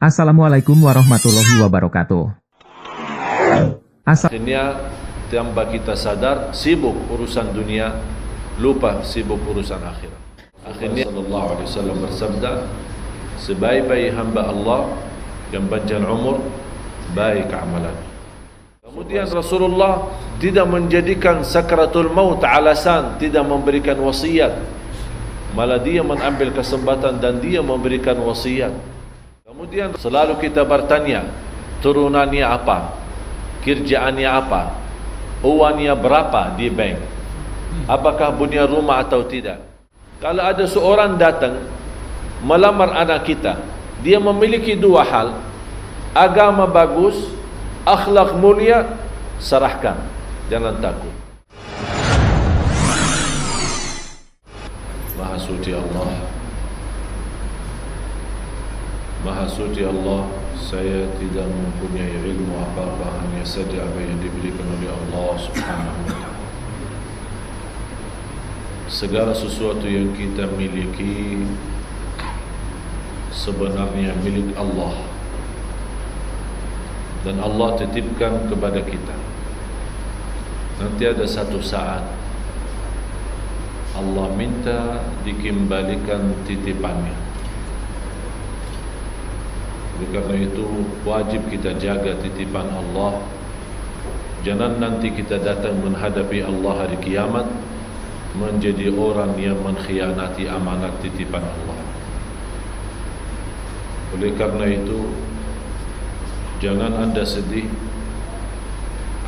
Assalamualaikum warahmatullahi wabarakatuh. Akhirnya tanpa kita sadar sibuk urusan dunia, lupa sibuk urusan akhirat. Akhirnya sallallahu alaihi wasallam bersabda, sebaik-baik hamba Allah yang panjang umur, baik amalan. Kemudian Rasulullah tidak menjadikan sakaratul maut alasan tidak memberikan wasiat, malah dia mengambil kesempatan dan dia memberikan wasiat. Kemudian selalu kita bertanya, turunannya apa, kerjaannya apa, uangnya berapa di bank, apakah punya rumah atau tidak. Kalau ada seorang datang melamar anak kita, dia memiliki dua hal, agama bagus, akhlak mulia, serahkan, jangan takut. Maha suci Allah, Maha suci Allah, saya tidak mempunyai ilmu apa-apa, hanya saja apa yang diberikan oleh Allah Subhanahu wa ta'ala. Segala sesuatu yang kita miliki sebenarnya milik Allah, dan Allah titipkan kepada kita. Nanti ada satu saat Allah minta dikembalikan titipannya. Oleh karena itu wajib kita jaga titipan Allah. Jangan nanti kita datang menghadapi Allah hari kiamat menjadi orang yang mengkhianati amanat titipan Allah. Oleh karena itu jangan anda sedih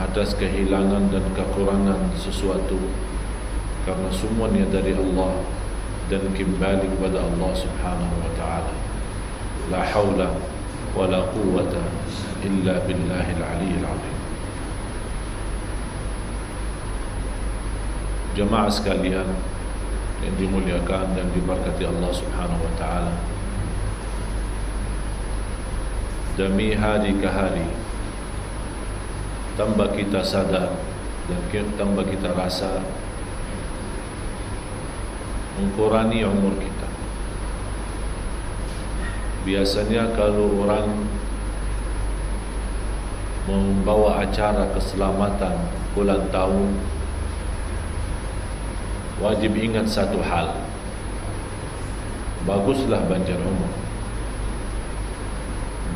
atas kehilangan dan kekurangan sesuatu, karena semuanya dari Allah dan kembali kepada Allah Subhanahu wa ta'ala. La haula wa la quwwata illa billahil aliyyil azim. Jemaah sekalian yang dimuliakan dan diberkati Allah Subhanahu wa ta'ala, demi hari ke hari tambah kita sadar dan tambah kita rasa mengurangi umur kita. Biasanya kalau orang membawa acara keselamatan ulang tahun, wajib ingat satu hal, baguslah panjang umur,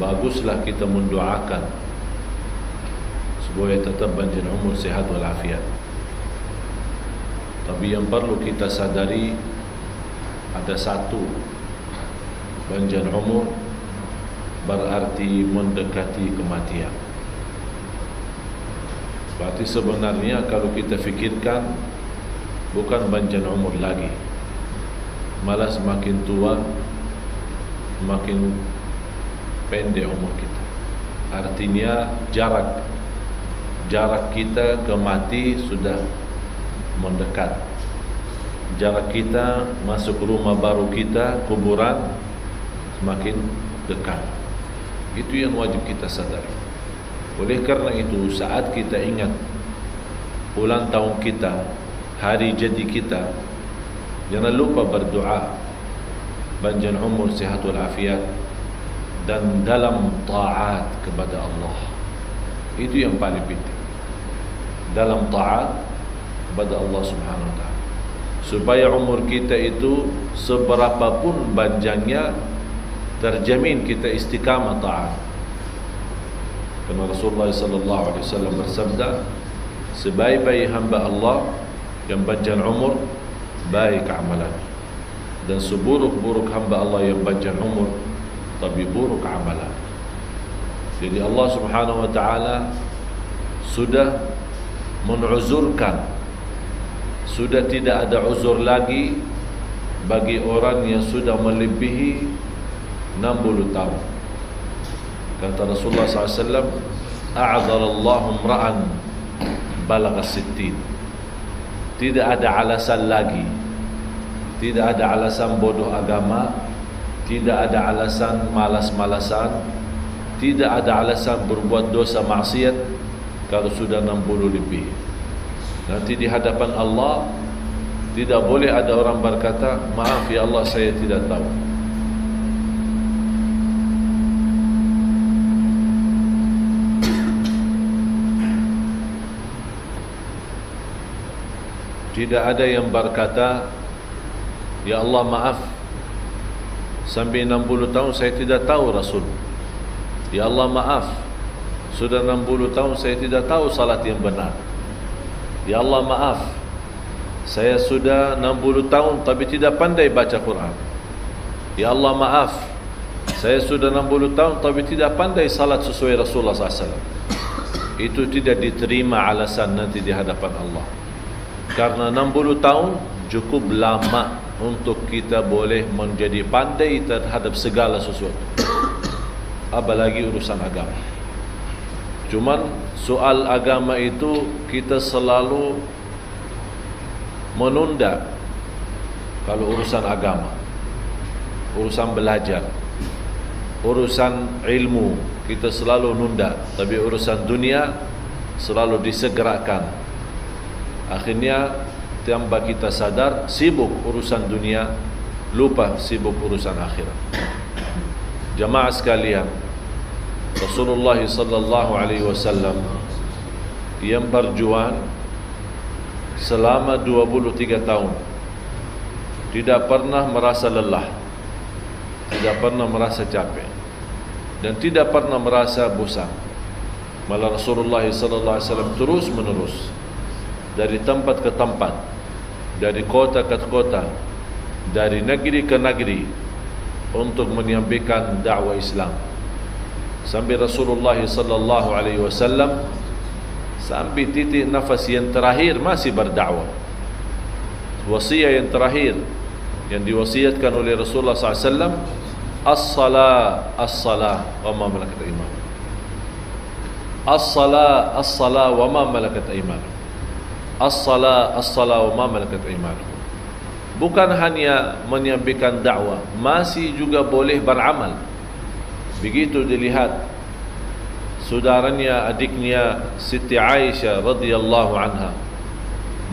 baguslah kita mendoakan supaya tetap panjang umur, sehat walafiat. Tapi yang perlu kita sadari ada satu, panjang umur berarti mendekati kematian. Berarti sebenarnya kalau kita fikirkan bukan panjang umur lagi, malah semakin tua makin pendek umur kita. Artinya jarak kita ke mati sudah mendekat. Jarak kita masuk rumah baru kita, kuburan, semakin dekat. Itu yang wajib kita sadari. Oleh karena itu saat kita ingat ulang tahun kita, hari jadi kita, jangan lupa berdoa panjang umur, sehat walafiat, dan dalam taat kepada Allah. Itu yang paling penting, dalam taat kepada Allah Subhanahu wa ta'ala, supaya umur kita itu seberapapun panjangnya terjamin kita istiqamah taat. Karena Rasulullah sallallahu alaihi wasallam bersabda, sebaik-baik hamba Allah yang panjang umur, baik amalan, dan seburuk-buruk hamba Allah yang panjang umur tapi buruk amalan. Jadi Allah Subhanahu wa ta'ala sudah menuzurkan, sudah tidak ada uzur lagi bagi orang yang sudah melebihi 60 tahun. Kata Rasulullah SAW, a'adzarallahu imra'an balagha 60. Tidak ada alasan lagi, tidak ada alasan bodoh agama, tidak ada alasan malas-malasan, tidak ada alasan berbuat dosa maksiat kalau sudah 60 lebih. Nanti di hadapan Allah tidak boleh ada orang berkata, maaf ya Allah saya tidak tahu. Tidak ada yang berkata, ya Allah maaf, sampai 60 tahun saya tidak tahu Rasul. Ya Allah maaf, sudah 60 tahun saya tidak tahu salat yang benar. Ya Allah maaf, saya sudah 60 tahun tapi tidak pandai baca Quran. Ya Allah maaf, saya sudah 60 tahun tapi tidak pandai salat sesuai Rasulullah SAW. Itu tidak diterima alasan nanti di hadapan Allah. Karena 60 tahun cukup lama untuk kita boleh menjadi pandai terhadap segala sesuatu, apalagi urusan agama. Cuman soal agama itu kita selalu menunda. Kalau urusan agama, urusan belajar, urusan ilmu, kita selalu nunda. Tapi urusan dunia selalu disegerakan. Akhirnya tanpa kita sadar sibuk urusan dunia, lupa sibuk urusan akhirat. Jamaah sekalian, Rasulullah sallallahu alaihi wasallam yang berjuang selama 23 tahun tidak pernah merasa lelah, tidak pernah merasa capek, dan tidak pernah merasa bosan. Malah Rasulullah sallallahu alaihi wasallam terus menerus dari tempat ke tempat, dari kota ke kota, dari negeri ke negeri untuk menyampaikan dakwah Islam. Sampai Rasulullah sallallahu alaihi wasallam sampai titik nafas yang terakhir masih berdakwah. Wasiat yang terakhir yang diwasiatkan oleh Rasulullah SAW, as-salah, as-salah wa ma malakat aymanukum. As-salah, as-salah wa ma malakat aymanukum. As-salah, as-salah wa ma malakat aymanukum. Bukan hanya menyampaikan dakwah, masih juga boleh beramal. Begitu dilihat saudaranya, adiknya Siti Aisyah radhiyallahu anha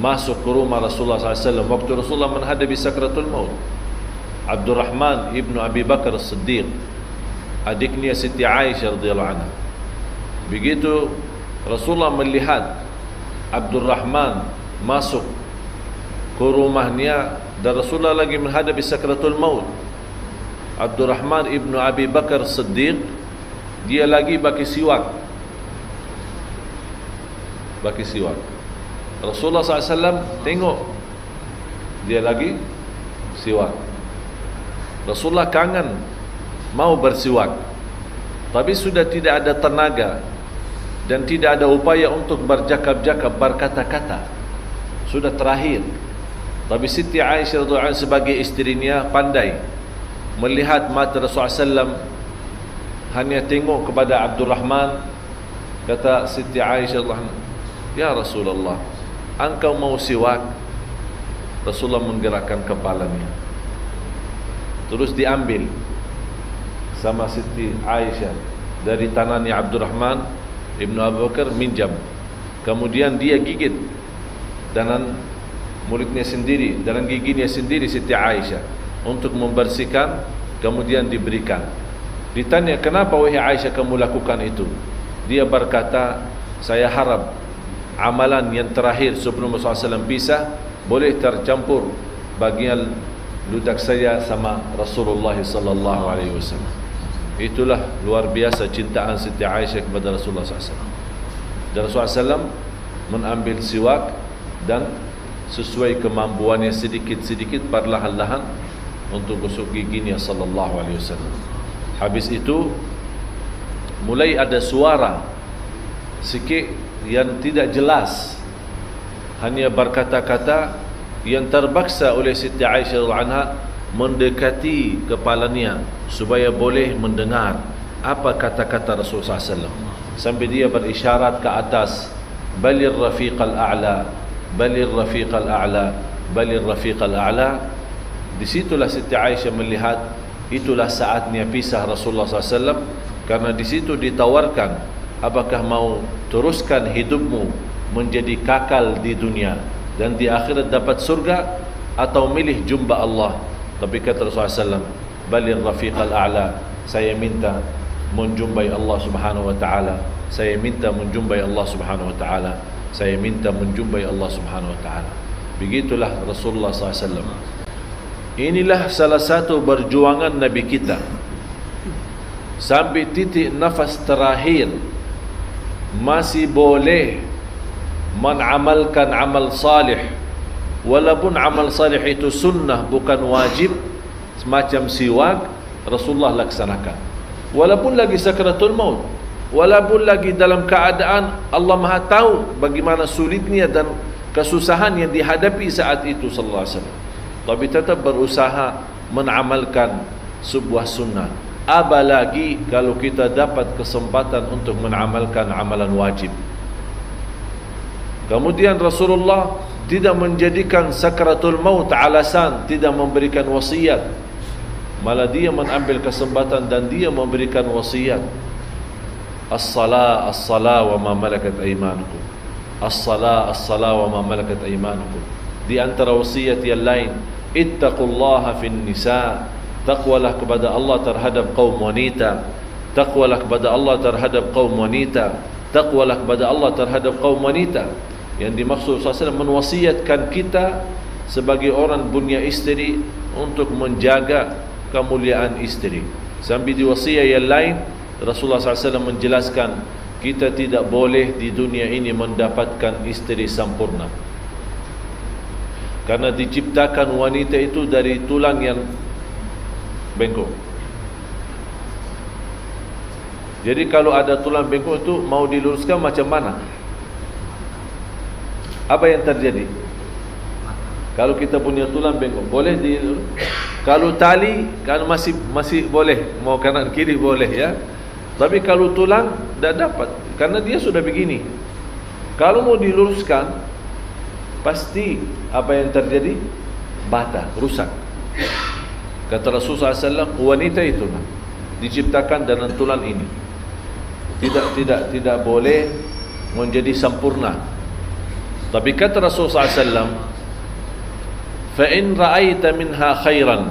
masuk ke rumah Rasulullah SAW waktu Rasulullah menghadapi sakratul maut. Abdurrahman ibnu Abi Bakar As-Siddiq, adiknya Siti Aisyah radhiyallahu anha. Begitu Rasulullah melihat Abdurrahman masuk ke rumahnya dan Rasulullah lagi menghadapi sakratul maut, Abdurrahman ibnu Abi Bakar As-Siddiq dia lagi baki siwak. Rasulullah SAW tengok dia lagi siwak. Rasulullah kangen mau bersiwak, tapi sudah tidak ada tenaga dan tidak ada upaya untuk bercakap-cakap, berkata-kata. Sudah terakhir. Tapi Siti Aisyah radhiyallahu anha sebagai istrinya pandai melihat mata Rasulullah SAW hanya tengok kepada Abdurrahman. Kata Siti Aisyah radhiyallahu anha, ya Rasulullah, engkau mau siwak? Rasulullah menggerakkan kepalanya, terus diambil sama Siti Aisyah dari tangannya Abdurrahman ibnu Abu Bakar, minjam. Kemudian dia gigit dengan mulutnya sendiri, dengan giginya sendiri Siti Aisyah untuk membersihkan, kemudian diberikan. Ditanya, kenapa wahai Aisyah kamu lakukan itu? Dia berkata, saya harap amalan yang terakhir sebelum Rasulullah SAW pisah boleh tercampur bagian ludak saya sama Rasulullah sallallahu alaihi wasallam. Itulah luar biasa cintaan Siti Aisyah kepada Rasulullah SAW. Dan Rasulullah SAW mengambil siwak dan sesuai kemampuannya sedikit-sedikit perlahan-lahan untuk gosok giginya sallallahu alaihi wasallam. Habis itu mulai ada suara sikit yang tidak jelas, hanya berkata-kata yang terpaksa oleh Siti Aisyah radhiyallahu anha mendekati kepalanya supaya boleh mendengar apa kata-kata Rasulullah SAW. Sampai dia berisyarat ke atas, balir rafiqal a'la, balir rafiqal a'la, balir rafiqal a'la. Disitulah Siti Aisyah melihat itulah saatnya pisah Rasulullah SAW, karena di situ ditawarkan, apakah mau teruskan hidupmu menjadi kakal di dunia dan di akhirat dapat surga, atau milih jumpa Allah. Tapi kata Rasulullah SAW, balir rafiqal a'la, saya minta menjumpai Allah Subhanahu wa taala, saya minta menjumpai Allah Subhanahu wa taala, saya minta menjumpai Allah Subhanahu wa taala. Begitulah Rasulullah SAW. Inilah salah satu perjuangan Nabi kita sampai titik nafas terakhir, masih boleh mengamalkan amal salih, walaupun amal salih itu sunnah bukan wajib, semacam siwak. Rasulullah laksanakan walaupun lagi sakratul maut, walaupun lagi dalam keadaan Allah Maha tahu bagaimana sulitnya dan kesusahan yang dihadapi saat itu sallallahu alaihi wasallam, tapi tetap berusaha mengamalkan sebuah sunnah. Apalagi kalau kita dapat kesempatan untuk mengamalkan amalan wajib. Kemudian Rasulullah tidak menjadikan sakratul maut alasan tidak memberikan wasiat, malah dia mengambil kesempatan dan dia memberikan wasiat. As-salah, as-salah wa ma malakat aymanukum. As-salah, as-salah wa ma malakat aymanukum. Di antara wasiat yang lain, ittaqullaha fin nisa, taqwalah kepada Allah terhadap kaum wanita, taqwalah kepada Allah terhadap kaum wanita, taqwalah kepada Allah terhadap kaum wanita. Yang dimaksud SAW menwasiatkan kita sebagai orang punya istri untuk menjaga kemuliaan istri. Sambil di wasiat yang lain Rasulullah SAW menjelaskan kita tidak boleh di dunia ini mendapatkan istri sempurna, karena diciptakan wanita itu dari tulang yang bengkok. Jadi kalau ada tulang bengkok itu mau diluruskan macam mana? Apa yang terjadi? Kalau kita punya tulang bengkok boleh kalau tali kan masih boleh, mau kanan kiri boleh ya. Tapi kalau tulang tidak dapat, karena dia sudah begini. Kalau mau diluruskan, pasti apa yang terjadi? Bata, rusak. Kata Rasulullah SAW, wanita itu diciptakan dengan tulang ini. Tidak boleh menjadi sempurna. Tapi kata Rasulullah SAW, fa in ra'aita minha khairan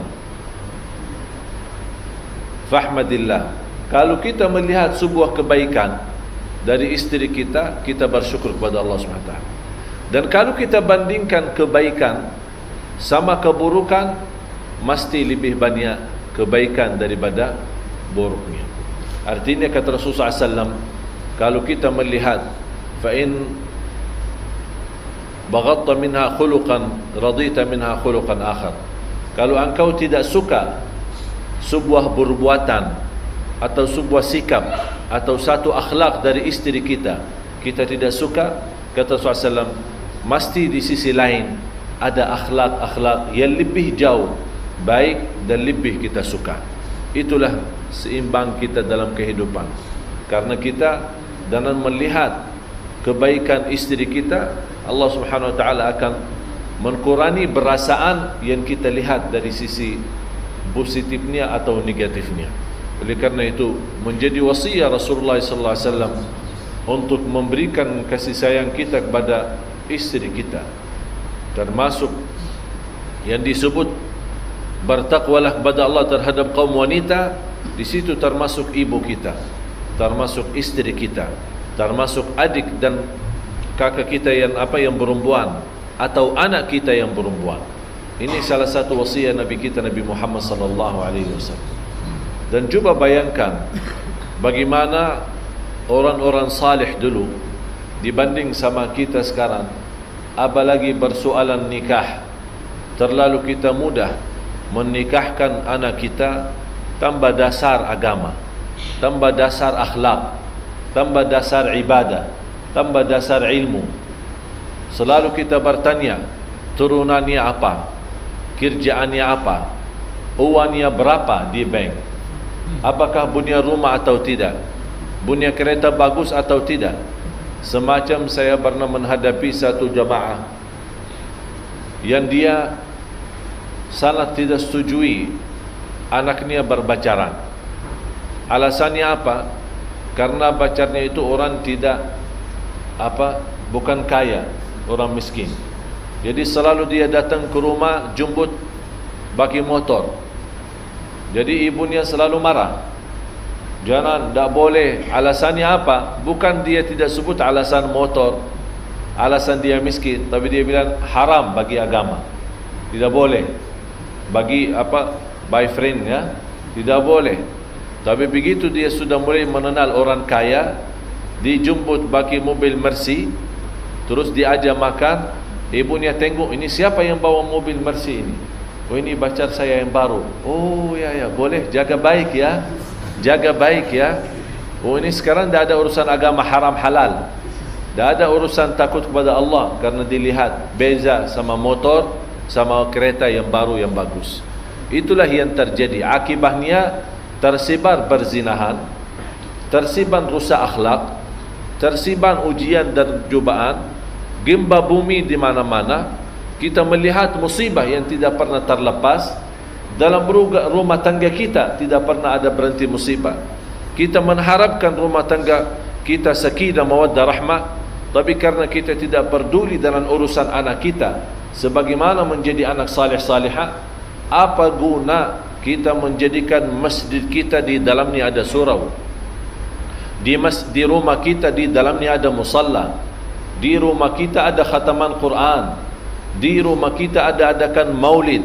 fahmadillah. Kalau kita melihat sebuah kebaikan dari istri kita, kita bersyukur kepada Allah SWT. Dan kalau kita bandingkan kebaikan sama keburukan, mesti lebih banyak kebaikan daripada buruknya. Artinya kata Rasulullah SAW, kalau kita melihat fa in baghatta minha khuluqan radita minha khuluqan akhar, kalau engkau tidak suka sebuah perbuatan atau sebuah sikap atau satu akhlak dari istri kita, kita tidak suka, kata Rasulullah SAW, mesti di sisi lain ada akhlak-akhlak yang lebih jauh baik dan lebih kita suka. Itulah seimbang kita dalam kehidupan, karena kita dengan melihat kebaikan istri kita, Allah Subhanahu wa taala akan mengurangi perasaan yang kita lihat dari sisi positifnya atau negatifnya. Oleh karena itu menjadi wasiat Rasulullah sallallahu alaihi wasallam untuk memberikan kasih sayang kita kepada istri kita, termasuk yang disebut bertakwalah kepada Allah terhadap kaum wanita. Di situ termasuk ibu kita, termasuk istri kita, termasuk adik dan kakak kita yang perempuan, atau anak kita yang perempuan. Ini salah satu wasiat Nabi kita, Nabi Muhammad sallallahu alaihi wasallam. Dan coba bayangkan bagaimana orang-orang salih dulu dibanding sama kita sekarang. Apalagi persoalan nikah, terlalu kita mudah menikahkan anak kita tanpa dasar agama, tanpa dasar akhlak, tanpa dasar ibadah, tanpa dasar ilmu. Selalu kita bertanya, turunannya apa, kerjaannya apa, uangnya berapa di bank, apakah punya rumah atau tidak, punya kereta bagus atau tidak. Semacam saya pernah menghadapi satu jamaah yang dia sangat tidak setujui anaknya berpacaran. Alasannya apa? Karena pacarnya itu orang bukan kaya, orang miskin. Jadi selalu dia datang ke rumah jemput pakai motor. Jadi ibunya selalu marah, jangan, tak boleh. Alasannya apa? Bukan dia tidak sebut alasan motor, alasan dia miskin, tapi dia bilang haram bagi agama, tidak boleh bagi boyfriend ya, tidak boleh. Tapi begitu dia sudah mulai mengenal orang kaya, dijemput pakai mobil Mercy, terus diajak makan, ibunya tengok, ini siapa yang bawa mobil Mercy ini? Oh, ini pacar saya yang baru. Oh ya boleh, jaga baik ya, jaga baik ya. Oh, ini sekarang tidak ada urusan agama haram halal, tidak ada urusan takut kepada Allah, karena dilihat beza sama motor sama kereta yang baru yang bagus. Itulah yang terjadi. Akibatnya tersebar perzinahan, tersebar rusak akhlak, tersebar ujian dan cubaan, gempa bumi di mana-mana. Kita melihat musibah yang tidak pernah terlepas dalam rumah tangga kita, tidak pernah ada berhenti musibah. Kita mengharapkan rumah tangga kita sakinah mawaddah rahmah, tapi karena kita tidak peduli dengan urusan anak kita sebagaimana menjadi anak saleh salihah, apa guna kita menjadikan masjid kita di dalamnya ada surau, di rumah kita di dalamnya ada musalla, di rumah kita ada khataman Quran, di rumah kita ada adakan maulid,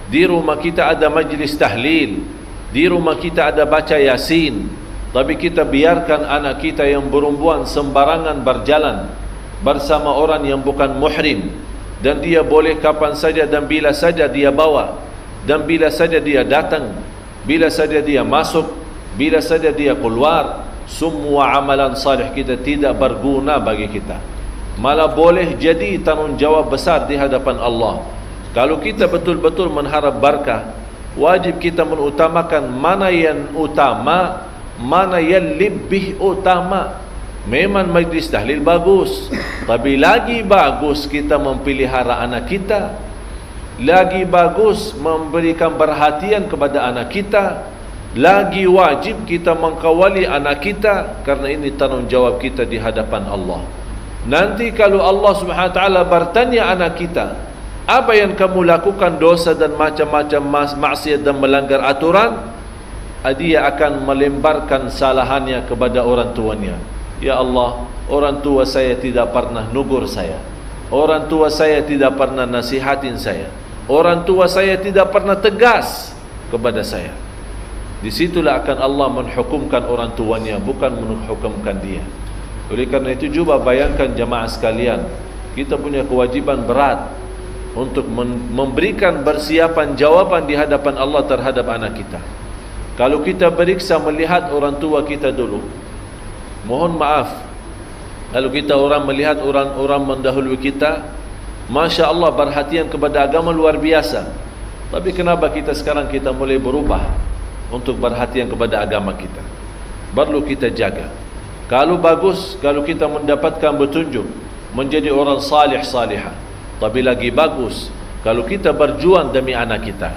di rumah kita ada majlis tahlil, di rumah kita ada baca yasin, tapi kita biarkan anak kita yang berumbuan sembarangan berjalan bersama orang yang bukan muhrim, dan dia boleh kapan saja dan bila saja dia bawa, dan bila saja dia datang, bila saja dia masuk, bila saja dia keluar, semua amalan salih kita tidak berguna bagi kita, malah boleh jadi tanggungjawab besar di hadapan Allah. Kalau kita betul-betul mengharap barakah, wajib kita mengutamakan mana yang utama, mana yang lebih utama. Memang majlis tahlil bagus, tapi lagi bagus kita memelihara anak kita, lagi bagus memberikan perhatian kepada anak kita, lagi wajib kita mengkawali anak kita, karena ini tanggungjawab kita di hadapan Allah. Nanti kalau Allah Subhanahu wa taala bertanya anak kita, apa yang kamu lakukan dosa dan macam-macam maksiat dan melanggar aturan, dia akan melemparkan salahannya kepada orang tuanya. Ya Allah, orang tua saya tidak pernah nugur saya, orang tua saya tidak pernah nasihatin saya, orang tua saya tidak pernah tegas kepada saya. Disitulah akan Allah menghukumkan orang tuanya, bukan menghukumkan dia. Oleh karena itu, cuba bayangkan jamaah sekalian, kita punya kewajiban berat untuk memberikan persiapan jawaban di hadapan Allah terhadap anak kita. Kalau kita beriksa melihat orang tua kita dulu, mohon maaf, kalau kita orang melihat orang-orang mendahului kita, Masya Allah perhatian kepada agama luar biasa, tapi kenapa kita sekarang kita mulai berubah untuk perhatian kepada agama kita? Perlu kita jaga. Kalau bagus, kalau kita mendapatkan petunjuk menjadi orang salih salihah, tapi lagi bagus kalau kita berjuang demi anak kita.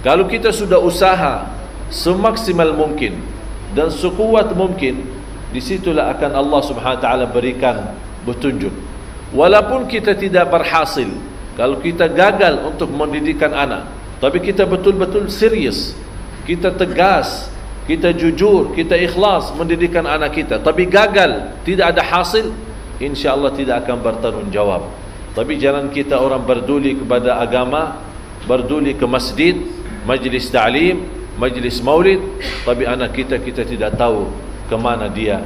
Kalau kita sudah usaha semaksimal mungkin dan sekuat mungkin, disitulah akan Allah Subhanahu wa taala berikan petunjuk. Walaupun kita tidak berhasil, kalau kita gagal untuk mendidikan anak, tapi kita betul-betul serius, kita tegas, kita jujur, kita ikhlas mendidikan anak kita, tapi gagal, tidak ada hasil, insya-Allah tidak akan bertanggung jawab. Tapi jangan kita orang berduli kepada agama, berduli ke masjid, majlis ta'lim, majlis maulid, tapi anak kita tidak tahu ke mana dia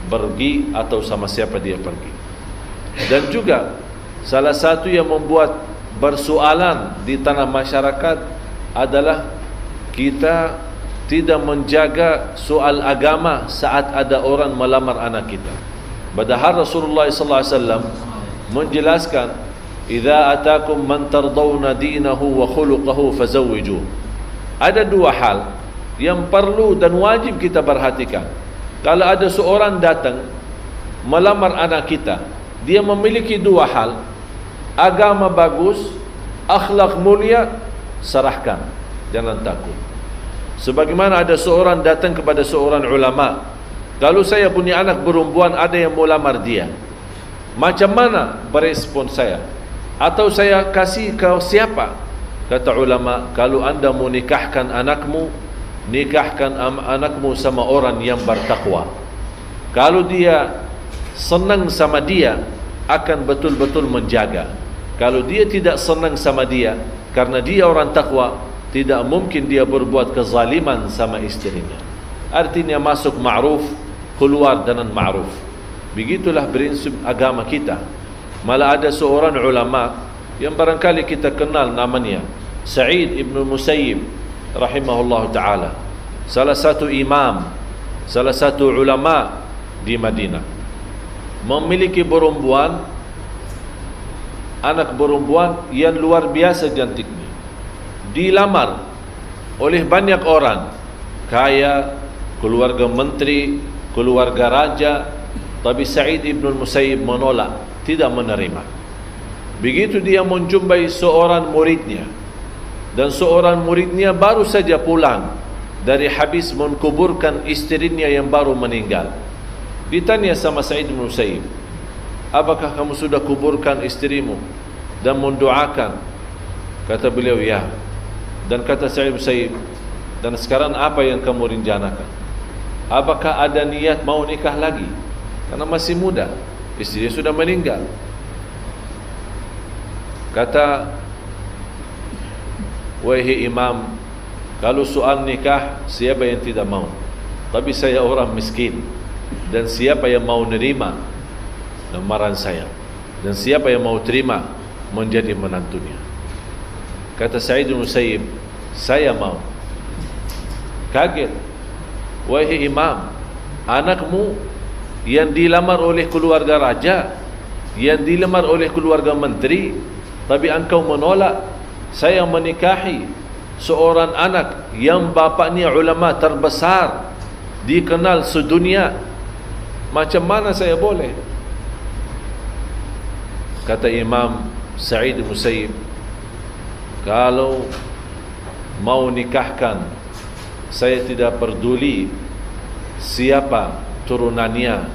pergi atau sama siapa dia pergi. Dan juga salah satu yang membuat bersoalan di tanah masyarakat adalah kita tidak menjaga soal agama saat ada orang melamar anak kita. Padahal Rasulullah sallallahu alaihi wasallam menjelaskan, "Idza atakum man tardawna dinahu wa khuluquhu fazawwijuh." Ada dua hal yang perlu dan wajib kita perhatikan. Kalau ada seorang datang melamar anak kita, dia memiliki dua hal, agama bagus, akhlak mulia, serahkan, jangan takut. Sebagaimana ada seorang datang kepada seorang ulama, kalau saya punya anak perempuan ada yang mau lamar dia, macam mana berespon saya? Atau saya kasih ke siapa? Kata ulama, kalau anda mau nikahkan anakmu, nikahkan anakmu sama orang yang bertakwa. Kalau dia senang sama dia, akan betul-betul menjaga. Kalau dia tidak senang sama dia, karena dia orang takwa, tidak mungkin dia berbuat kezaliman sama istrinya. Artinya masuk ma'ruf, keluar dengan ma'ruf. Begitulah prinsip agama kita. Malah ada seorang ulama yang barangkali kita kenal namanya, Sa'id ibn Musayyib rahimahullah ta'ala, salah satu imam, salah satu ulama di Madinah. Memiliki perempuan, anak perempuan yang luar biasa cantiknya. Dilamar oleh banyak orang, kaya, keluarga menteri, keluarga raja, tapi Sa'id ibn Musayyib menolak, tidak menerima. Begitu dia menjumpai seorang muridnya, dan seorang muridnya baru saja pulang dari habis menkuburkan istrinya yang baru meninggal. Ditanya sama Sa'id bin Musayyib, apakah kamu sudah kuburkan istrimu dan mendoakan? Kata beliau, ya. Dan kata Sa'id bin Musayyib, dan sekarang apa yang kamu rencanakan? Apakah ada niat mau nikah lagi? Karena masih muda, istrinya sudah meninggal. Kata, wahai imam, kalau soal nikah, siapa yang tidak mau? Tapi saya orang miskin, dan siapa yang mau nerima lamaran saya, dan siapa yang mau terima menjadi menantunya? Kata Sa'id bin Musayyib, saya mau. Kaget, wahai imam, anakmu yang dilamar oleh keluarga raja, yang dilamar oleh keluarga menteri, tapi engkau menolak. Saya menikahi seorang anak yang bapaknya ulama terbesar, dikenal sedunia. Macam mana saya boleh? Kata Imam Sa'id bin Musayyib, kalau mau nikahkan, saya tidak peduli siapa turunannya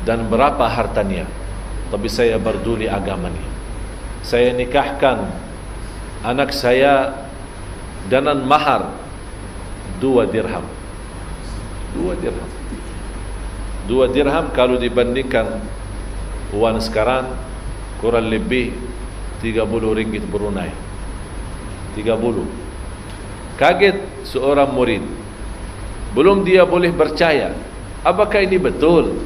dan berapa hartanya, tapi saya peduli agamanya. Saya nikahkan anak saya dengan mahar 2 dirham. 2 dirham. 2 dirham kalau dibandingkan uang sekarang kurang lebih 30 ringgit Brunei. 30. Kaget seorang murid. Belum dia boleh percaya. Apakah ini betul?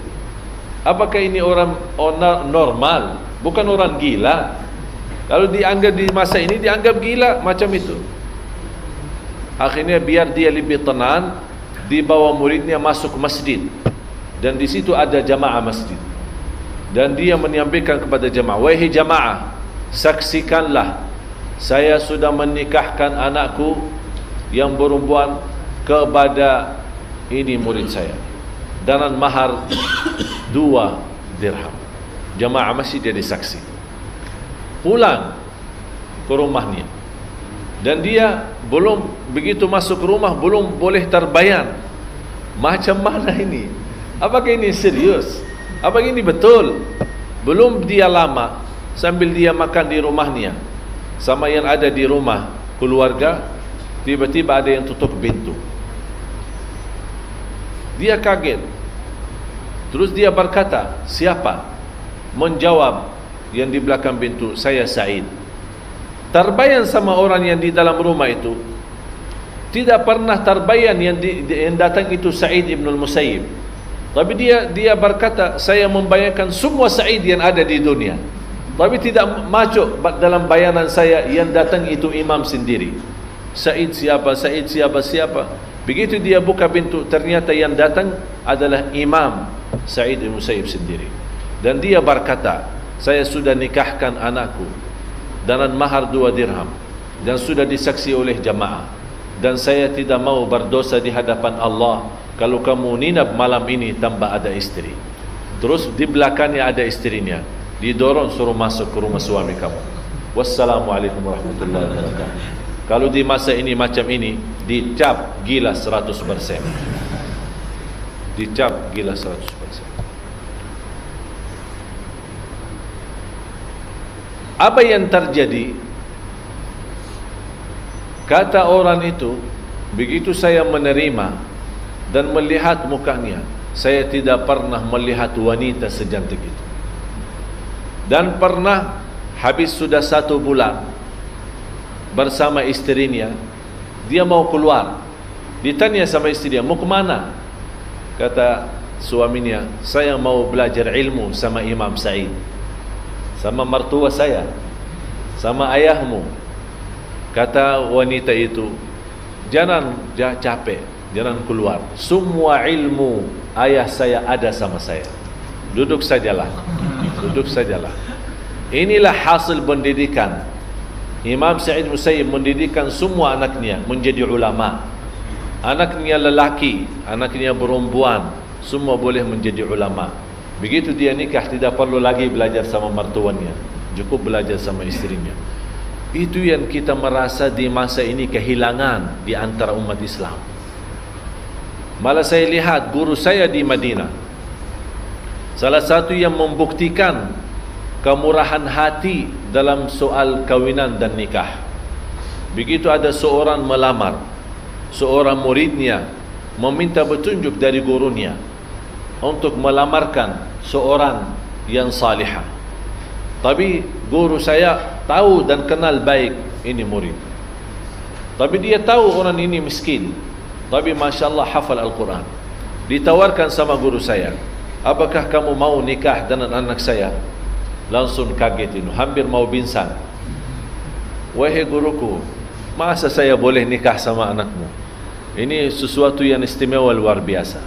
Apakah ini orang normal? Bukan orang gila. Kalau dianggap di masa ini, dianggap gila macam itu. Akhirnya biar dia lebih tenang, dibawa muridnya masuk masjid, dan di situ ada jamaah masjid, dan dia menyampaikan kepada jamaah, wahai jamaah, saksikanlah, saya sudah menikahkan anakku yang perempuan kepada ini murid saya dengan mahar 2 dirham. Jamaah masjid jadi saksi. Pulang ke rumahnya, dan dia belum begitu masuk rumah, belum boleh terbayang macam mana ini. Apakah ini serius? Apakah ini betul? Belum dia lama, sambil dia makan di rumahnya sama yang ada di rumah keluarga, tiba-tiba ada yang tutup pintu. Dia kaget. Terus dia berkata, siapa? Menjawab yang di belakang pintu, saya Sa'id. Terbayang sama orang yang di dalam rumah itu. Tidak pernah terbayang yang datang itu Sa'id ibn Musayyib. Tapi dia berkata, saya membayangkan semua Sa'id yang ada di dunia, tapi tidak masuk dalam bayangan saya yang datang itu imam sendiri. Sa'id siapa? Sa'id siapa? Begitu dia buka pintu, ternyata yang datang adalah Imam Sa'id ibn Musayyib sendiri. Dan dia berkata, saya sudah nikahkan anakku dengan mahar 2 dirham, dan sudah disaksi oleh jamaah, dan saya tidak mau berdosa di hadapan Allah kalau kamu ninap malam ini tanpa ada istri. Terus di belakangnya ada istrinya, didorong suruh masuk ke rumah suami kamu. Wassalamualaikum warahmatullahi wabarakatuh. Kalau di masa ini macam ini, dicap gila 100%. Dicap gila 100%. Apa yang terjadi? Kata orang itu, begitu saya menerima dan melihat mukanya, saya tidak pernah melihat wanita secantik itu. Dan pernah habis sudah 1 bulan bersama isterinya, dia mau keluar. Ditanya sama istrinya, mau ke mana? Kata suaminya, saya mau belajar ilmu sama Imam Sa'id, sama mertua saya, sama ayahmu. Kata wanita itu, jangan capek, jangan keluar. Semua ilmu ayah saya ada sama saya. Duduk sajalah. Duduk sajalah. Inilah hasil pendidikan. Imam Sa'id Musayyib mendidikkan semua anaknya menjadi ulama. Anaknya lelaki, anaknya perempuan, semua boleh menjadi ulama. Begitu dia nikah, tidak perlu lagi belajar sama mertuanya, cukup belajar sama istrinya. Itu yang kita merasa di masa ini kehilangan di antara umat Islam. Malah saya lihat guru saya di Madinah, salah satu yang membuktikan kemurahan hati dalam soal kawinan dan nikah. Begitu ada seorang melamar, seorang muridnya meminta petunjuk dari gurunya untuk melamarkan seorang yang salihah. Tapi guru saya tahu dan kenal baik ini murid. Tapi dia tahu orang ini miskin, tapi Masya Allah hafal Al-Quran. Ditawarkan sama guru saya, apakah kamu mau nikah dengan anak saya? Langsung kaget itu, hampir mau pingsan. Wahai guruku, masa saya boleh nikah sama anakmu? Ini sesuatu yang istimewa luar biasa.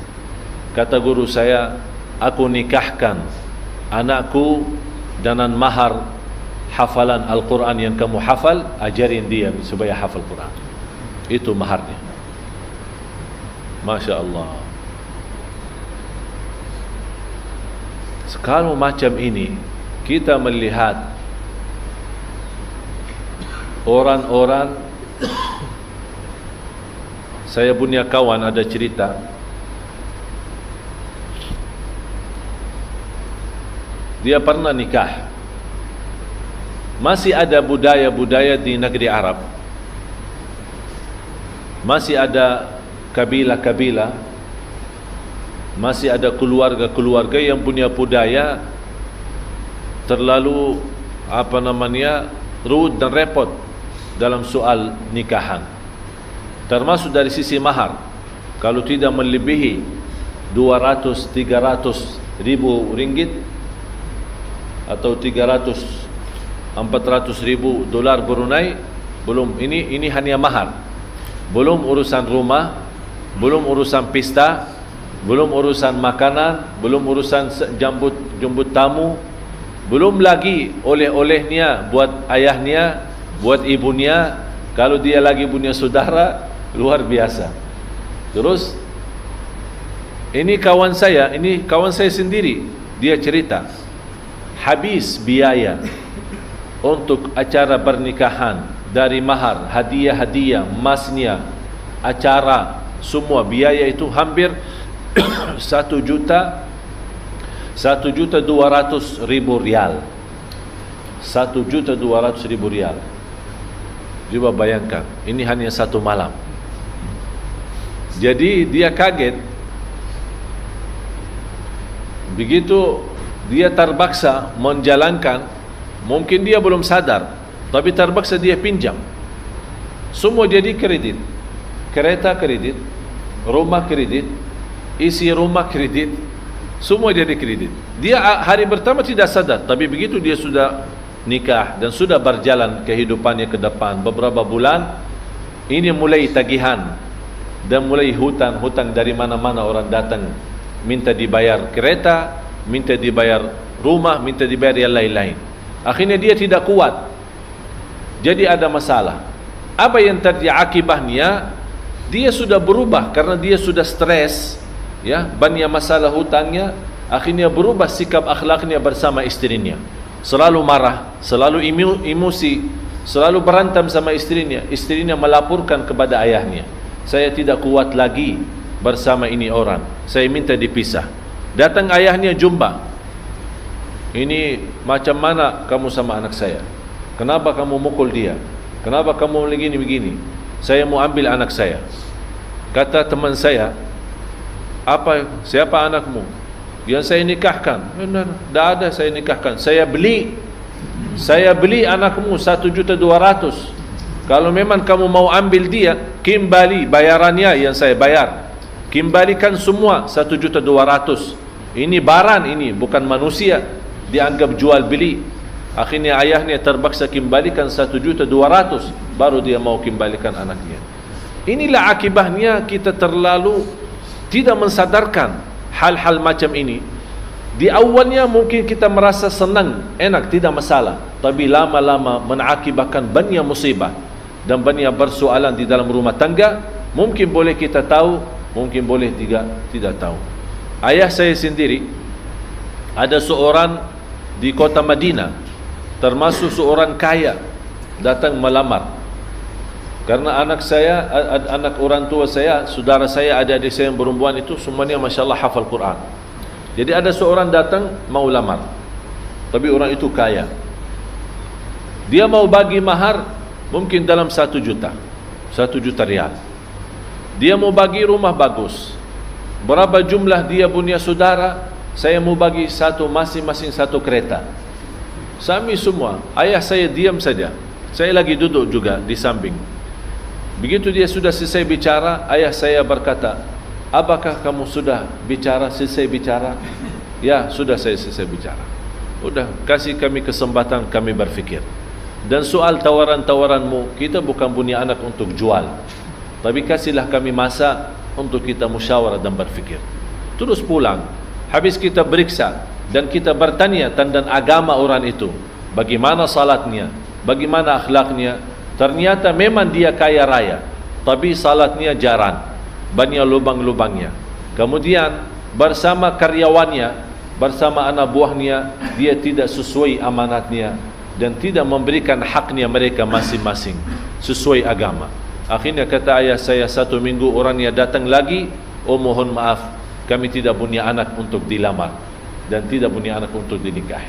Kata guru saya, aku nikahkan anakku dengan mahar hafalan Al-Quran yang kamu hafal, ajarin dia supaya hafal Quran. Itu maharnya. Masya Allah. Sekarang macam ini, kita melihat orang-orang. Saya punya kawan ada cerita, dia pernah nikah. Masih ada budaya-budaya di negeri Arab, masih ada kabilah-kabilah, masih ada keluarga-keluarga yang punya budaya terlalu ruwet dan repot dalam soal nikahan. Termasuk dari sisi mahar, kalau tidak melebihi 200-300 ribu ringgit atau 300-400 ribu dolar Brunei, belum, ini hanya mahar, belum urusan rumah, belum urusan pesta, belum urusan makanan, belum urusan jemput tamu, belum lagi oleh-olehnya buat ayahnya, buat ibunya, kalau dia lagi punya saudara, luar biasa. Terus ini kawan saya sendiri, dia cerita, habis biaya untuk acara pernikahan, dari mahar, hadiah-hadiah, emasnya, acara, semua biaya itu hampir 1.200.000 rial. 1.200.000 rial. Coba bayangkan, ini hanya satu malam. Jadi dia kaget. Begitu dia terpaksa menjalankan, mungkin dia belum sadar, tapi terpaksa dia pinjam. Semua jadi kredit. Kereta kredit, rumah kredit, isi rumah kredit, semua jadi kredit. Dia hari pertama tidak sadar, tapi begitu dia sudah nikah dan sudah berjalan kehidupannya ke depan beberapa bulan, ini mulai tagihan dan mulai hutang dari mana-mana orang datang minta dibayar kereta, minta dibayar rumah, minta dibayar yang lain-lain. Akhirnya dia tidak kuat, jadi ada masalah. Apa yang terjadi akibatnya? Dia sudah berubah karena dia sudah stres, ya, banyak masalah hutangnya. Akhirnya berubah sikap akhlaknya bersama istrinya, selalu marah, selalu emosi, selalu berantem sama istrinya. Istrinya melaporkan kepada ayahnya, saya tidak kuat lagi bersama ini orang, saya minta dipisah. Datang ayahnya jumpa, ini macam mana kamu sama anak saya? Kenapa kamu mukul dia? Kenapa kamu begini? Saya mau ambil anak saya. Kata teman saya, siapa anakmu? Yang saya nikahkan. Benar, tidak ada saya nikahkan. Saya beli anakmu 1.200.000. Kalau memang kamu mau ambil dia, kembali bayarannya yang saya bayar. Kembalikan semua 1.200.000. Ini barang ini, bukan manusia. Dianggap jual beli. Akhirnya ayahnya terpaksa kembalikan 1.200.000. Baru dia mau kembalikan anaknya. Inilah akibatnya kita terlalu tidak mensadarkan hal-hal macam ini. Di awalnya mungkin kita merasa senang, enak, tidak masalah. Tapi lama-lama mengakibatkan banyak musibah dan banyak persoalan di dalam rumah tangga. Mungkin boleh kita tahu, mungkin boleh tidak tahu. Ayah saya sendiri, ada seorang di kota Madinah, termasuk seorang kaya, datang melamar. Karena anak orang tua saya, saudara saya, adik-adik saya yang perempuan itu semuanya Masya Allah hafal Quran. Jadi ada seorang datang mau lamar, tapi orang itu kaya. Dia mau bagi mahar mungkin dalam 1 juta rial. Dia mau bagi rumah bagus. Berapa jumlah dia punya saudara? Saya mau bagi masing-masing 1 kereta. Sami semua. Ayah saya diam saja. Saya lagi duduk juga di samping. Begitu dia sudah selesai bicara, ayah saya berkata, apakah kamu sudah selesai bicara? Ya, sudah saya selesai bicara. Udah, kasih kami kesempatan kami berfikir. Dan soal tawaran-tawaranmu, kita bukan punya anak untuk jual. Tapi kasihlah kami masa untuk kita musyawarah dan berfikir. Terus pulang. Habis kita beriksa dan kita bertanya tentang agama orang itu. Bagaimana salatnya, bagaimana akhlaknya. Ternyata memang dia kaya raya, tapi salatnya jarang, banyak lubang-lubangnya. Kemudian bersama karyawannya, bersama anak buahnya, dia tidak sesuai amanatnya dan tidak memberikan haknya mereka masing-masing sesuai agama. Akhirnya kata ayah saya, 1 minggu orangnya datang lagi, oh mohon maaf, kami tidak punya anak untuk dilamar dan tidak punya anak untuk dinikahi.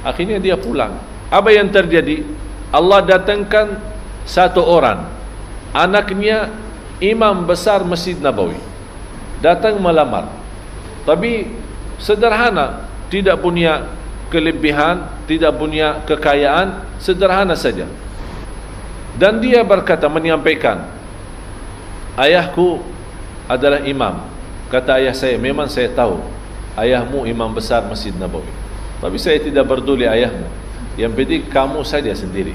Akhirnya dia pulang. Apa yang terjadi? Allah datangkan 1 orang, anaknya imam besar Masjid Nabawi, datang melamar. Tapi sederhana, tidak punya kelebihan, tidak punya kekayaan, sederhana saja. Dan dia berkata, menyampaikan, ayahku adalah imam. Kata ayah saya, memang saya tahu ayahmu imam besar Masjid Nabawi, tapi saya tidak peduli ayahmu. Yang penting kamu saja sendiri.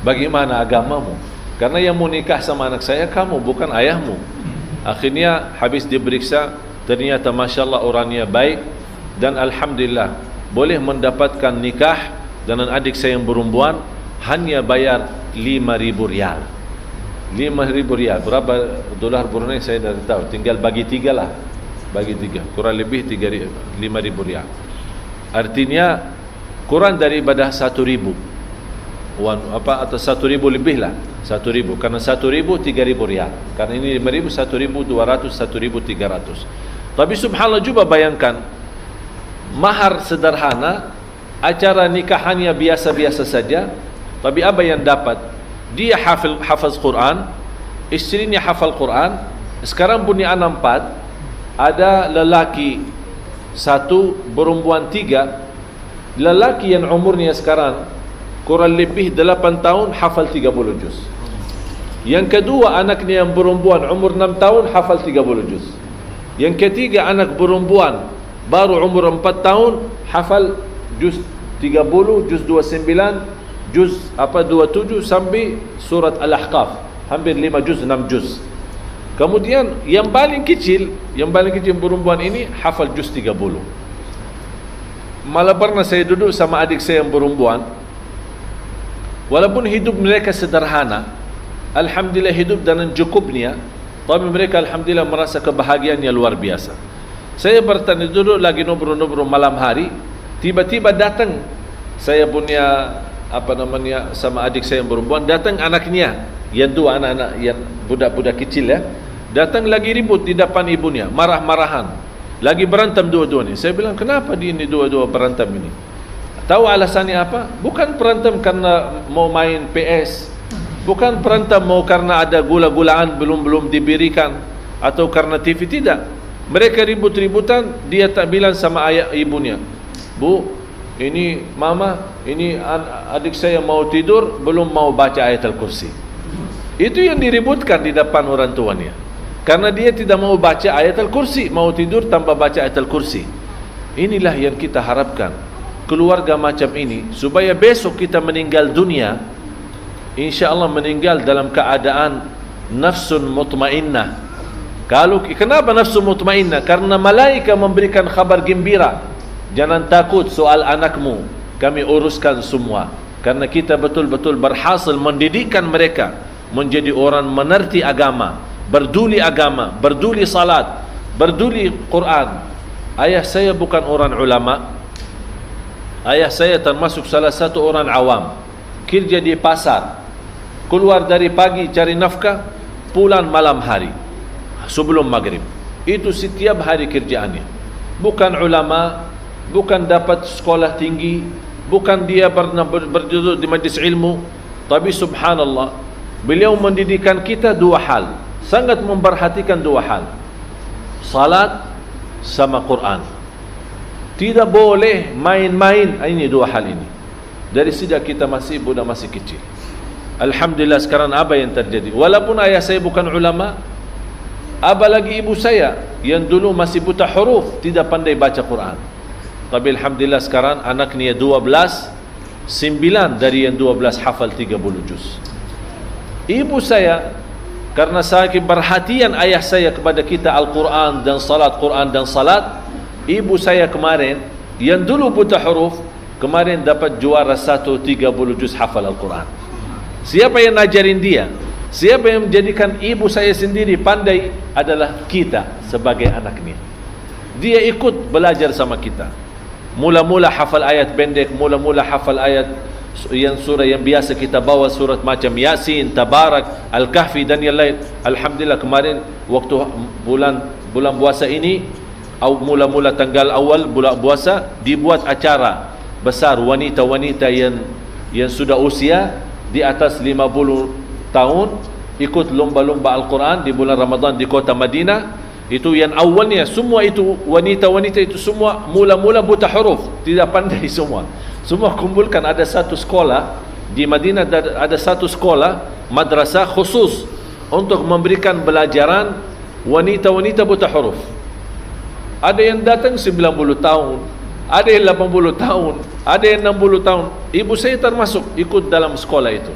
Bagaimana agamamu? Karena yang mau nikah sama anak saya kamu, bukan ayahmu. Akhirnya habis diperiksa, ternyata Masya Allah orangnya baik. Dan Alhamdulillah boleh mendapatkan nikah dengan adik saya yang perempuan. Hanya bayar 5.000 rial. 5.000 rial, berapa dolar Brunei saya tidak tahu. Tinggal bagi 3 lah. Bagi 3, kurang lebih 5.000 rial. Artinya kurang daripada 1.000 atau 1.000 lebih lah, 1.000. Karena 1.000 3.000 rial. Karena ini 5.000, 1.200, 1.300. Tapi subhanallah, coba bayangkan, mahar sederhana, acara nikahannya biasa-biasa saja. Tapi apa yang dapat? Dia hafaz Quran, istrinya hafal Quran. Sekarang punya anak 4, ada lelaki 1, perempuan 3. Lelaki yang umurnya sekarang kurang lebih 8 tahun hafal 30 juz. Yang kedua anaknya yang perempuan umur 6 tahun hafal 30 juz. Yang ketiga anak perempuan baru umur 4 tahun hafal juz 30, juz 29, juz 27 sampai surat Al-Ahqaf, hampir 5 juz, 6 juz. Kemudian yang paling kecil perempuan ini hafal juz 30. Malah pernah saya duduk sama adik saya yang perempuan. Walaupun hidup mereka sederhana, alhamdulillah hidup dengan cukupnya, tapi mereka alhamdulillah merasa kebahagiaannya luar biasa. Saya bertanya, duduk lagi ngobrol-ngobrol malam hari, tiba-tiba datang saya punya sama adik saya yang perempuan, datang anaknya yang 2 anak-anak yang budak-budak kecil ya, datang lagi ribut di depan ibunya, marah-marahan, lagi berantem dua-duanya. Saya bilang, kenapa ini dua-dua berantem ini? Tahu alasannya apa? Bukan berantem karena mau main PS, bukan berantem mau karena ada gula-gulaan belum diberikan, atau karena TV, tidak. Mereka ribut-ributan, dia tak bilang sama ayah ibunya, "Bu, ini mama, ini adik saya mau tidur, belum mau baca ayat Al-Kursi." Itu yang diributkan di depan orang tuanya, karena dia tidak mau baca ayat Al-Kursi, mau tidur tanpa baca ayat Al-Kursi. Inilah yang kita harapkan, keluarga macam ini, supaya besok kita meninggal dunia, insya Allah meninggal dalam keadaan nafsun mutmainnah. Kenapa nafsu mutmainnah? Karena malaikat memberikan kabar gembira, jangan takut soal anakmu, kami uruskan semua. Karena kita betul-betul berhasil mendidikkan mereka menjadi orang mengerti agama, berduli salat, berduli Quran. Ayah saya bukan orang ulama, ayah saya termasuk salah satu orang awam, kerja di pasar, keluar dari pagi cari nafkah, pulang malam hari sebelum maghrib. Itu setiap hari kerjaannya. Bukan ulama, bukan dapat sekolah tinggi, bukan dia pernah berduduk di majlis ilmu, tapi subhanallah, beliau mendidikan kita dua hal, sangat memperhatikan dua hal: salat sama Quran. Tidak boleh main-main. Ini dua hal ini dari sejak kita masih budak, masih kecil. Alhamdulillah sekarang apa yang terjadi? Walaupun ayah saya bukan ulama, apalagi ibu saya yang dulu masih buta huruf, tidak pandai baca Quran, tapi alhamdulillah sekarang anaknya 12, 9 dari yang 12 hafal 30 juz. Ibu saya, karena saking perhatian ayah saya kepada kita Al-Quran dan salat, Quran dan salat, ibu saya kemarin yang dulu buta huruf, kemarin dapat juara 1 30 juz hafal Al-Quran. Siapa yang ngajarin dia? Siapa yang menjadikan ibu saya sendiri pandai? Adalah kita sebagai anaknya. Dia ikut belajar sama kita. Mula-mula hafal ayat pendek, mula-mula hafal ayat yang surah yang biasa kita bawa, surat macam Yasin, Tabarak, Al-Kahfi dan yang lain. Alhamdulillah kemarin waktu bulan puasa ini, mula-mula tanggal awal bulan puasa, dibuat acara besar wanita-wanita yang sudah usia di atas 50 tahun ikut lomba-lomba Al-Quran di bulan Ramadan di kota Madinah. Itu yang awalnya semua itu wanita-wanita itu semua mula-mula buta huruf, tidak pandai semua. Semua kumpulkan, ada satu sekolah di Madinah, ada satu sekolah madrasah khusus untuk memberikan pelajaran wanita-wanita buta huruf. Ada yang datang 90 tahun, ada yang 80 tahun, ada yang 60 tahun. Ibu saya termasuk ikut dalam sekolah itu.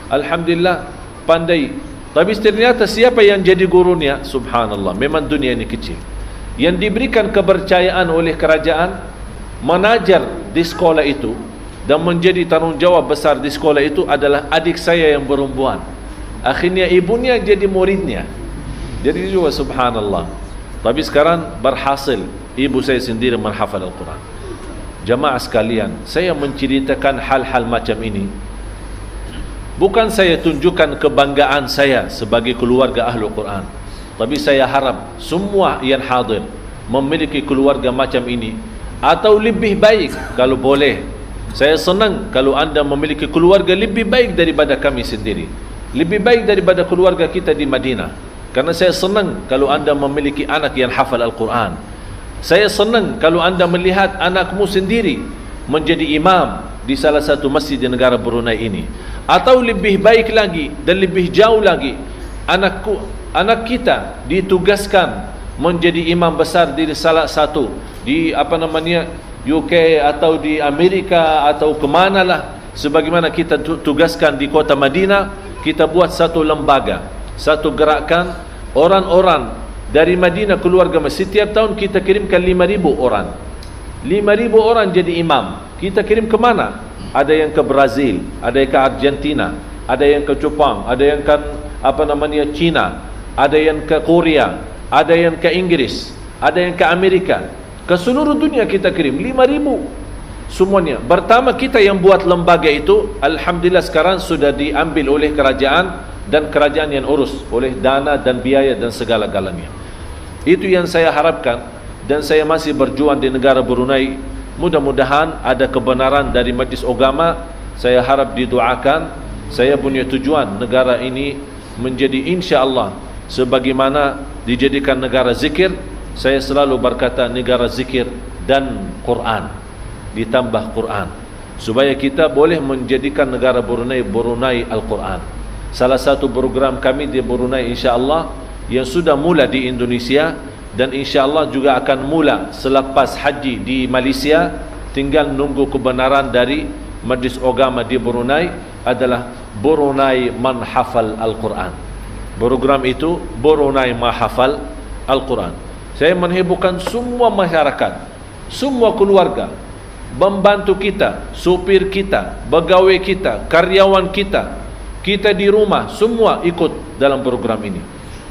Alhamdulillah pandai. Tapi ternyata siapa yang jadi gurunya? Subhanallah, memang dunia ini kecil. Yang diberikan kepercayaan oleh kerajaan mengajar di sekolah itu dan menjadi tanggungjawab besar di sekolah itu adalah adik saya yang perempuan. Akhirnya ibunya jadi muridnya. Jadi juga subhanallah. Tapi sekarang berhasil ibu saya sendiri menghafal Al-Quran. Jamaah sekalian, saya menceritakan hal-hal macam ini bukan saya tunjukkan kebanggaan saya sebagai keluarga Ahlul Quran, tapi saya harap semua yang hadir memiliki keluarga macam ini, atau lebih baik kalau boleh. Saya senang kalau anda memiliki keluarga lebih baik daripada kami sendiri, lebih baik daripada keluarga kita di Madinah. Karena saya senang kalau anda memiliki anak yang hafal Al-Quran. Saya senang kalau anda melihat anakmu sendiri menjadi imam di salah satu masjid di negara Brunei ini. Atau lebih baik lagi dan lebih jauh lagi, anak kita ditugaskan menjadi imam besar di salah satu di UK atau di Amerika atau kemanalah. Sebagaimana kita tugaskan di kota Madinah, kita buat satu lembaga, satu gerakan, orang-orang dari Madinah keluarga. Setiap tahun kita kirimkan 5,000 orang, 5,000 orang jadi imam. Kita kirim ke mana? Ada yang ke Brazil, ada yang ke Argentina, ada yang ke Jepang, ada yang ke China, ada yang ke Korea, ada yang ke Inggris, ada yang ke Amerika. Ke seluruh dunia kita kirim 5,000 semuanya. Pertama kita yang buat lembaga itu, alhamdulillah sekarang sudah diambil oleh kerajaan, dan kerajaan yang urus oleh dana dan biaya dan segala-galanya. Itu yang saya harapkan, dan saya masih berjuang di negara Brunei. Mudah-mudahan ada kebenaran dari majlis agama. Saya harap didoakan. Saya punya tujuan negara ini menjadi insya Allah sebagaimana dijadikan negara zikir, saya selalu berkata negara zikir dan Quran, ditambah Quran, supaya kita boleh menjadikan negara Brunei Al-Quran. Salah satu program kami di Brunei insya-Allah yang sudah mula di Indonesia dan insya-Allah juga akan mula selepas haji di Malaysia, tinggal nunggu kebenaran dari Majlis Agama di Brunei, adalah Brunei Manhafal Al-Quran. Program itu Brunei Mahafal Al-Quran. Saya menghebohkan semua masyarakat, semua keluarga, membantu kita, supir kita, pegawai kita, karyawan kita, kita di rumah semua ikut dalam program ini.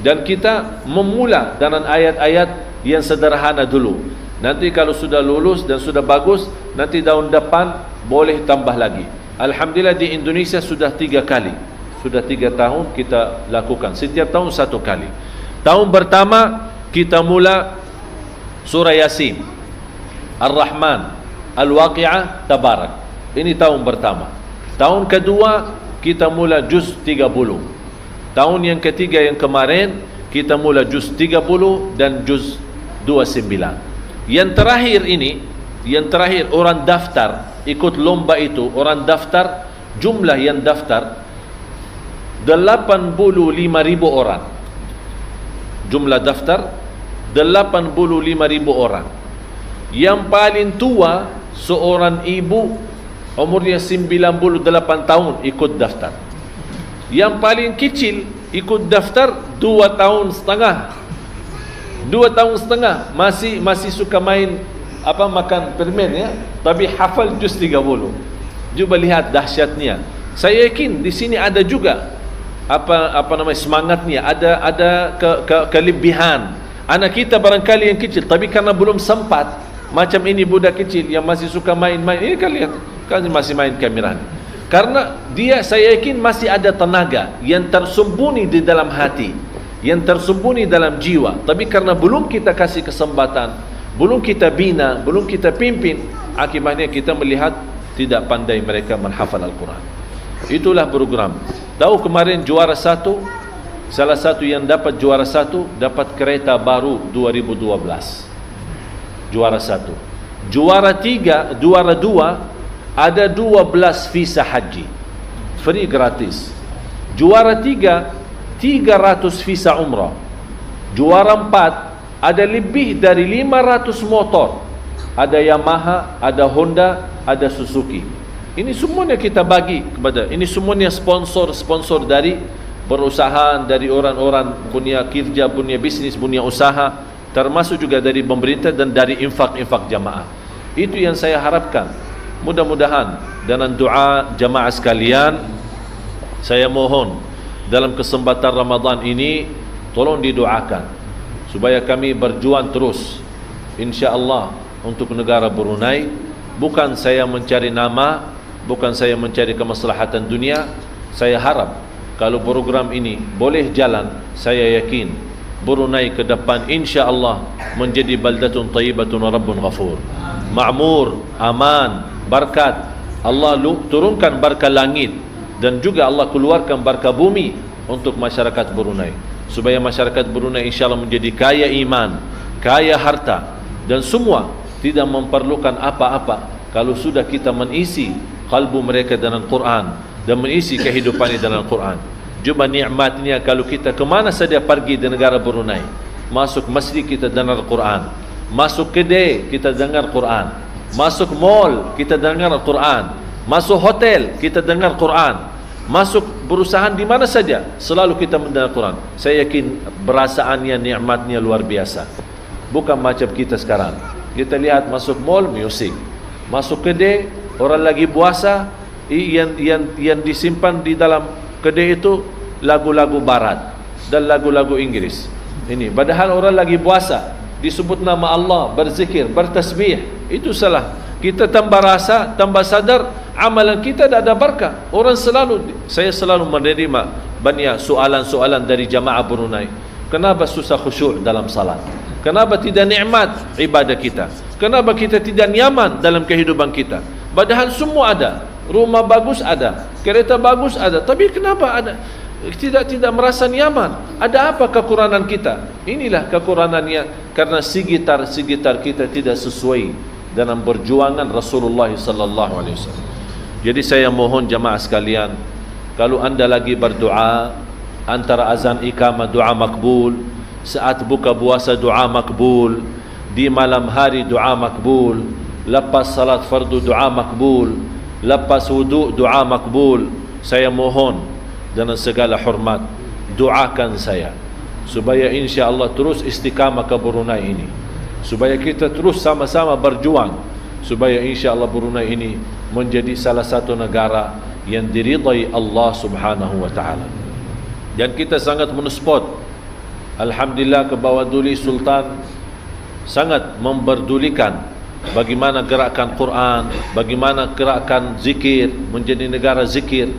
Dan kita memula dengan ayat-ayat yang sederhana dulu. Nanti kalau sudah lulus dan sudah bagus, nanti tahun depan boleh tambah lagi. Alhamdulillah di Indonesia sudah 3 kali. Sudah 3 tahun kita lakukan. Setiap tahun 1 kali. Tahun pertama kita mula surah Yasin, Ar-Rahman, Al-Waqi'ah, Tabarak. Ini tahun pertama. Tahun kedua kita mula juz 30. Tahun yang ketiga yang kemarin kita mula juz 30 dan juz 29. Yang terakhir ini, yang terakhir orang daftar ikut lomba itu, orang daftar, jumlah yang daftar 85.000 orang. Jumlah daftar 85.000 orang. Yang paling tua seorang ibu umurnya 98 tahun ikut daftar. Yang paling kecil ikut daftar 2 tahun setengah. 2 tahun setengah masih suka main makan permen ya, tapi hafal juz 30. Cuba lihat dahsyatnya. Saya yakin di sini ada juga semangatnya, ada kelebihan. Anak kita barangkali yang kecil, tapi karena belum sempat, macam ini budak kecil yang masih suka main-main. Ini kan lihat, kan masih main kamera. Karena dia, saya yakin masih ada tenaga yang tersembunyi di dalam hati, yang tersembunyi dalam jiwa. Tapi karena belum kita kasih kesempatan, belum kita bina, belum kita pimpin, akibatnya kita melihat tidak pandai mereka menghafal Al-Quran. Itulah program. Tahu kemarin juara 1, salah satu yang dapat juara 1 dapat kereta baru 2012. Juara 1. Juara 3, juara 2 ada 12 visa haji free, gratis. Juara 3 300 visa umrah. Juara 4 ada lebih dari 500 motor. Ada Yamaha, ada Honda, ada Suzuki. Ini semuanya kita bagi kepada, ini semuanya sponsor dari perusahaan, dari orang-orang punya kerja, punya bisnis, punya usaha, termasuk juga dari pemerintah dan dari infak jamaah. Itu yang saya harapkan. Mudah-mudahan dengan doa jamaah sekalian, saya mohon dalam kesempatan Ramadan ini tolong didoakan supaya kami berjuang terus insya-Allah untuk negara Brunei. Bukan saya mencari nama, bukan saya mencari kemaslahatan dunia. Saya harap kalau program ini boleh jalan, saya yakin Brunei ke depan insya-Allah menjadi baldatun thayyibatun wa rabbun ghafur, ma'mur, aman, berkat. Allah turunkan berkat langit dan juga Allah keluarkan berkat bumi untuk masyarakat Brunei, supaya masyarakat Brunei insya-Allah menjadi kaya iman, kaya harta, dan semua tidak memerlukan apa-apa kalau sudah kita mengisi kalbu mereka dengan Quran dan mengisi kehidupannya dengan Quran. Cuba nikmatnya kalau kita kemana saja pergi di negara Brunei, masuk masjid kita dengar Quran, masuk kedai kita dengar Quran, masuk mall kita dengar Quran, masuk hotel kita dengar Quran, masuk perusahaan di mana saja selalu kita mendengar Quran. Saya yakin perasaannya, nikmatnya luar biasa. Bukan macam kita sekarang. Kita lihat masuk mall musik, masuk kedai orang lagi puasa, yang disimpan di dalam kedai itu lagu-lagu barat dan lagu-lagu Inggris. Ini padahal orang lagi puasa, disebut nama Allah, berzikir, bertasbih. Itu salah. Kita tambah rasa, tambah sadar, amalan kita tak ada berkah. Saya selalu menerima banyak soalan-soalan dari jamaah Brunei. Kenapa susah khusyuk dalam salat? Kenapa tidak nikmat ibadah kita? Kenapa kita tidak nyaman dalam kehidupan kita? Padahal semua ada. Rumah bagus ada, kereta bagus ada, tapi kenapa ada tidak merasa nyaman. Ada apa kekurangan kita? Inilah kekurangannya karena sekitar kita tidak sesuai dalam perjuangan Rasulullah sallallahu alaihi wasallam. Jadi saya mohon jamaah sekalian, kalau anda lagi berdoa, antara azan iqamah doa makbul, saat buka puasa doa makbul, di malam hari doa makbul, lepas salat fardu doa makbul, lepas wudu doa makbul. Saya mohon dengan segala hormat, doakan saya supaya insya-Allah terus istiqamah ke Brunei ini, supaya kita terus sama-sama berjuang, supaya insya-Allah Brunei ini menjadi salah satu negara yang diridai Allah Subhanahu wa taala. Dan kita sangat mensupport, alhamdulillah, ke bawah Duli Sultan sangat memperdulikan bagaimana gerakan Quran, bagaimana gerakan zikir, menjadi negara zikir.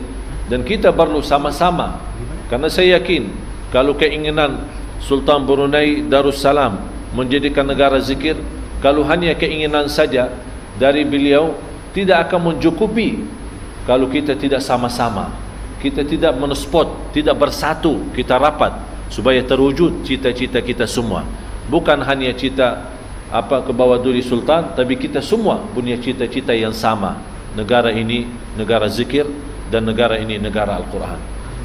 Dan kita perlu sama-sama, karena saya yakin kalau keinginan Sultan Brunei Darussalam menjadikan negara zikir, kalau hanya keinginan saja dari beliau tidak akan mencukupi kalau kita tidak sama-sama, kita tidak mensupport, tidak bersatu, kita rapat supaya terwujud cita-cita kita semua. Bukan hanya cita ke bawah Duli Sultan, tapi kita semua punya cita-cita yang sama. Negara ini negara zikir dan negara ini negara Al-Quran.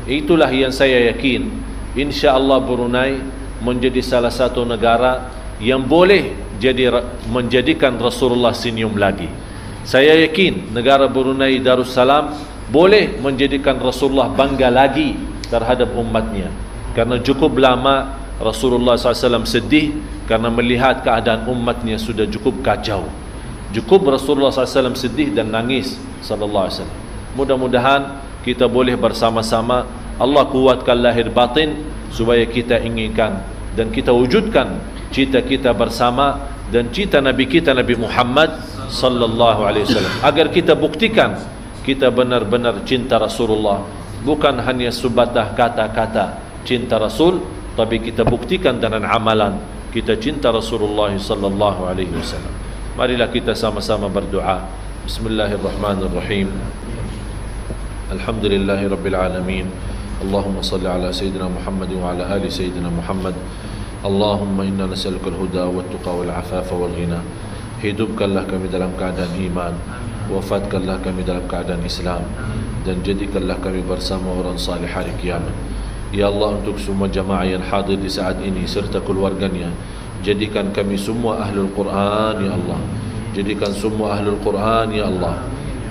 Itulah yang saya yakin insya-Allah Brunei menjadi salah satu negara yang boleh menjadikan Rasulullah senyum lagi. Saya yakin negara Brunei Darussalam boleh menjadikan Rasulullah bangga lagi terhadap umatnya, karena cukup lama Rasulullah SAW sedih karena melihat keadaan umatnya sudah cukup kacau. Cukup Rasulullah SAW sedih dan nangis sallallahu alaihi wasallam. Mudah-mudahan kita boleh bersama-sama, Allah kuatkan lahir batin supaya kita inginkan dan kita wujudkan cita kita bersama dan cita Nabi kita Nabi Muhammad sallallahu alaihi wasallam, agar kita buktikan kita benar-benar cinta Rasulullah, bukan hanya sebatas kata-kata cinta Rasul, tapi kita buktikan dengan amalan kita cinta Rasulullah sallallahu alaihi wasallam. Marilah kita sama-sama berdoa. Bismillahirrahmanirrahim. Alhamdulillahirabbil alamin. Allahumma salli ala sayyidina Muhammad wa ala ali sayyidina Muhammad. Allahumma inna nas'aluka al-huda wat-tuqa wal-'afafa wal-ghina. Hidupkanlah kami dalam keadaan iman, wafatkanlah kami dalam keadaan Islam, dan jadikanlah kami bersama orang salih hari kiamat. Ya Allah, untuk semua jamaah yang hadir di saat ini serta keluarganya, jadikan kami semua ahlul Quran ya Allah. Jadikan semua ahlul Quran ya Allah.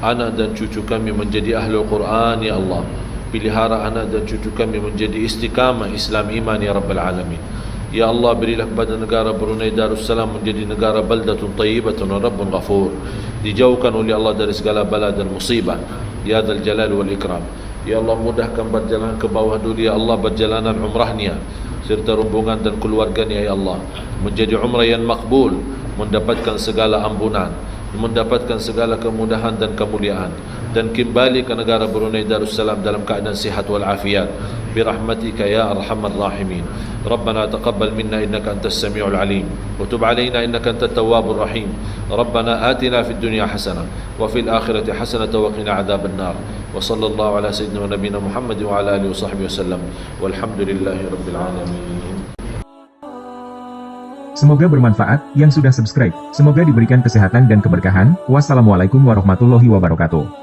Anak dan cucu kami menjadi ahlul Quran ya Allah. Pilihara anak dan cucu kami menjadi istiqamah Islam iman ya Rabbal Alamin. Ya Allah, berilah kepada negara Brunei Darussalam menjadi negara baldatun tayyibatun wa rabbun ghafur. Dijauhkan oleh Allah dari segala bala dan musibah ya Dzal Jalal wal Ikram. Ya Allah, mudahkan berjalan ke bawah Duli ya Allah, perjalanan umrahnya serta rombongan dan keluarganya ya Allah, menjadi umrah yang makbul, mendapatkan segala ampunan, mendapatkan segala kemudahan dan kemuliaan, dan kembali ke negara Brunei Darussalam dalam keadaan sihat wal afiat birahmatika ya arhamar rahimin. Rabbana taqabbal minna innaka antas samiul alim wa tub alaina innaka antat tawwabur rahim. Rabbana atina fid dunya hasanah wa fil akhirati hasanah wa qina adzaban nar. Wa sallallahu ala sayyidina wa nabiyina Muhammad wa ala alihi wa sahbihi wasallam. Walhamdulillahi rabbil alamin. Semoga bermanfaat yang sudah subscribe. Semoga diberikan kesehatan dan keberkahan. Wassalamualaikum warahmatullahi wabarakatuh.